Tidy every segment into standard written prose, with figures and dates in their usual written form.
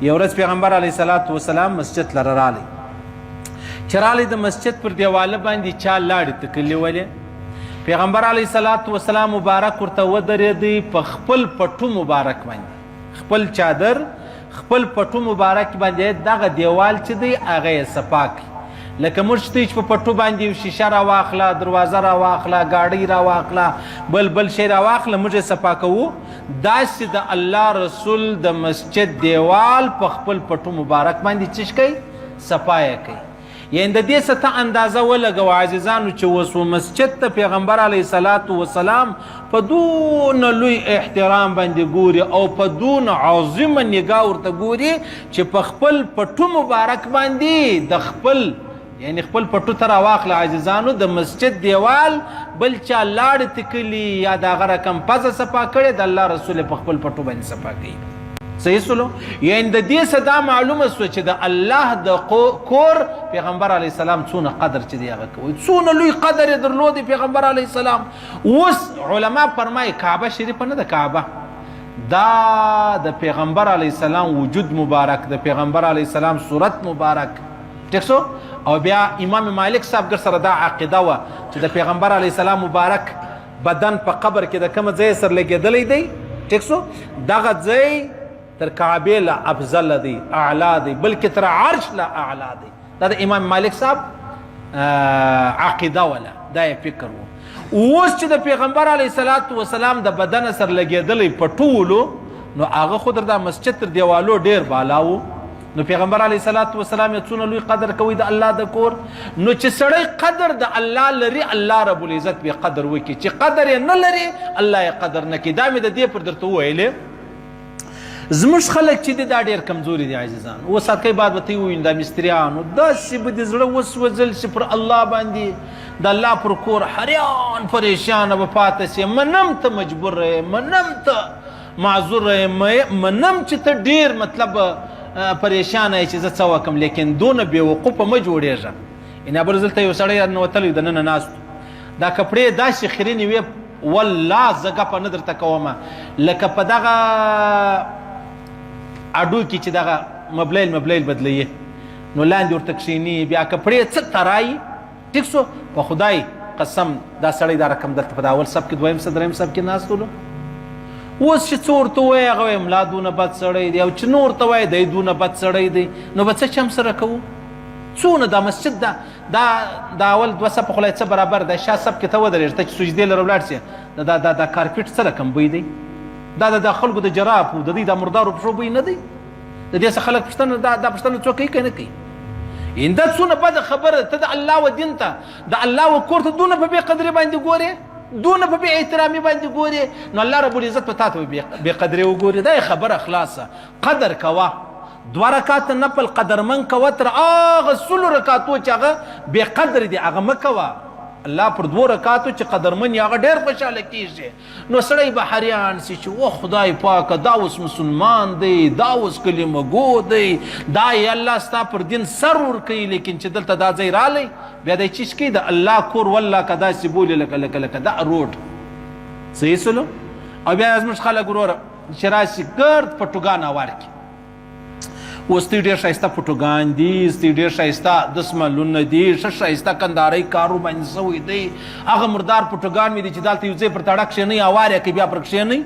یو ورځ پیغمبر علیه صلات وسلام مسجد لره رالی چې رالی د مسجد پر دیواله باندې چا لاړې تکلې ولې پیغمبر علیه صلات وسلام مبارک ورته ودرېدی په خپل پټو مبارک باندې خپل چادر خپل پټو مبارک باندې دغه دیوال چې دی هغه یې صفا کړي لکه موږ چې په پټو باندې یو شیشه راواخله دروازه راواخله ګاډۍ راواخله بل شی راواخله موږ یې صفا کوو داسې د الله رسول د مسجد دیوال په خپل پټو مبارک باندې څه کوي صفا یې کوي یعنې د دې څه ته اندازه ولګوه عزیزانو چې اوس مسجد ته پیغمبر علیه صلات وسلام په دونه لوی احترام باندې ګوري او په دونه عظیمه نګاه ورته ګوري چې په خپل پټو مبارک باندې د خپل یعنی خپل پټو ته راواخله عزیزانو د مسجد دیوال بل چا لاړې تکلي یا د هغه رقم پزه صفا کړې د الله رسول په خپل پټو باندې صفا کوي صحیح سلو یعنی د دې څه دا معلومه سوه چې د الله د کور پیغمبر علیه السلام څونه قدر چې دی هغه کوي څونه لوی قدر یې درلودی پیغمبر علیه السلام اوس علما فرمایي کعبه شریفه نه ده کعبه دا د پیغمبر علیه السلام وجود مبارک د پیغمبر علیه السلام صورت مبارک ټیک سو او بیا امام مالک صاحب ګر سره دا عقیده وه چې د پیغمبر علیه السلام مبارک بدن په قبر کې د کومه ځای سره لګېدلی دی ټیک سو دغه ځای تر کعبه لا افضل دی اعلا دی بلکې تر عرش لا اعلا دی دا د امام مالک صاحب عقیده ولا دا یې فکر و اوس چې د پیغمبر علیه صلات وسلام د بدن سره لګېدلی په ټولو نو هغه خو در دا مسجد تر دیوالو ډېر بالا و نو پیغمبر علیه صلات وسلام یې څونه لوی قدر کوي د الله د کور نو چې سړی قدر د الله لري الله رب العزت به قدر وکړي چې قدر یې نه لري الله یې قدر نه کړي دا مې د دې پر درته وویلې زموږ خلک چې دي دا ډېر کمزوري دي عزیزان اوس هرکۍ بعد به ته یې ووینو دا مستریانو داسې به دې زړه وسوځل شي پر الله باندې د الله پر کور حریان پریشانه به پاته سي منم ته مجبور یې منم ته معذور یې منم چې ته ډېر مطلب پریشانه یې چې زه څه وکړم لیکن دونه بېوقوفه مه جوړېږه یعنې ابرزل ته یو سړی رانوتلی د ننه ناستو دا کپړې داسې خرینې وې والله زه ګپه نه درته کومه لکه په دغه اډو کې چې دغه مبلیل بدلوي نو لاندې ورته کښېني بیا کپړې څه ترایي ټیک سو په خدای قسم دا سړی دا رقم دلته په اول سب کې دویم سب دریم سب کې ناستولو اوس چې څه ورته ووایي هغه وایي ملا دونه بد سړی دی او چې نور ورته وایي دی دونه بد سړی دی نو به څه چم سره کوو څونه دا مسجد دا اول دوه سپه خو څه برابر دی شا سب کې ته ودرېږه ته چې سجدې لره ولاړ سې دا کارپېټ څه رقم بوی دی دا د خلکو د جرابو د دوی د مردارو پښو بوی نه دی د دې څه خلک پوښتنه دا پوښتنه څوک کوي که نه کوي دا څونه بده خبره ته د الله و دین ته د الله و کور ته دونه په بې قدرې باندې ګورې دونه په بې احترامي باندې ګورې نو الله رب العزت په تا ته بې قدرې وګورې دا یې خبره خلاصه قدر کوه 2 رکعاته نفل قدرمن کوه تر هغه 100 رکعاتو چې هغه بې قدر دي هغه مه کوه الله پر 2 رکعاتو چې قدرمن یې هغه ډېر خوشحاله کېږي نو سړی به حریان سي چې و خدای پاکه دا اوس مسلمان دی دا اوس کلمه ګو دی دا یې الله ستا پر دین سر ورکوي لیکن چې دلته دا ځای رالی بیا دی چیز کوي د الله کور والله که داسې بولي لکه دا روډ صحیح سلو او بیا زموږ خلک وروره چې راشي ګرد پټوګان هوار کړي اوس دوی ډېر ښایسته پټوګان دي دوی ډېر ښایسته دسمالونه دي ښه ښایسته کندارۍ کارو باندې سوی دی هغه مردار پټوګان مې دي چې دلته یو ځای پر تړه کښېنئ هوار یې کوي بیا پر کښېنئ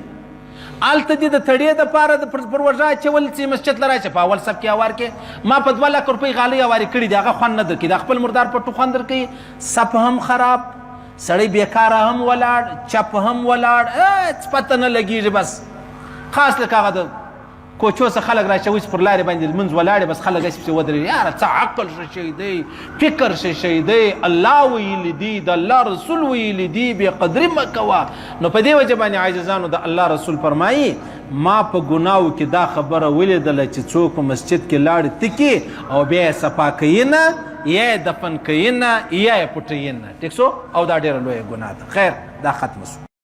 هلته دي د تړې دپاره پر وژه اچول چې مسجد له راشه په اول سب کې هوار کې ما په 2 لک روپۍ غالۍ هوارې کړي دي هغه خوند نه درکوي دا خپل مردار پټو خوند درکوي سپ هم خراب سړی بیکاره هم ولاړ چپ هم ولاړ هېڅ پته نه لګېږي بس خاص لکه هغه د کوچو څه خلک راچوي چې پر لارې باندې لمونځ ولاړې بس خلک هسې پسې ودرېږي یاره څه عقل ښه شی دی فکر ښه شی دی الله ویلي دي د الله رسول ویلي دي بې قدري مه کوه نو په دې وجه باندې عاجزانو د الله رسول فرمایي ما په ګناو کې دا خبره ولیدله چې څوک په مسجد کې لاړې تکي او بیا یې صفا کوي نه یا یې دفن کوي نه یا یې پټوي نه ټیک سو او دا ډېره لویه ګناه ده خیر دا ختمه سو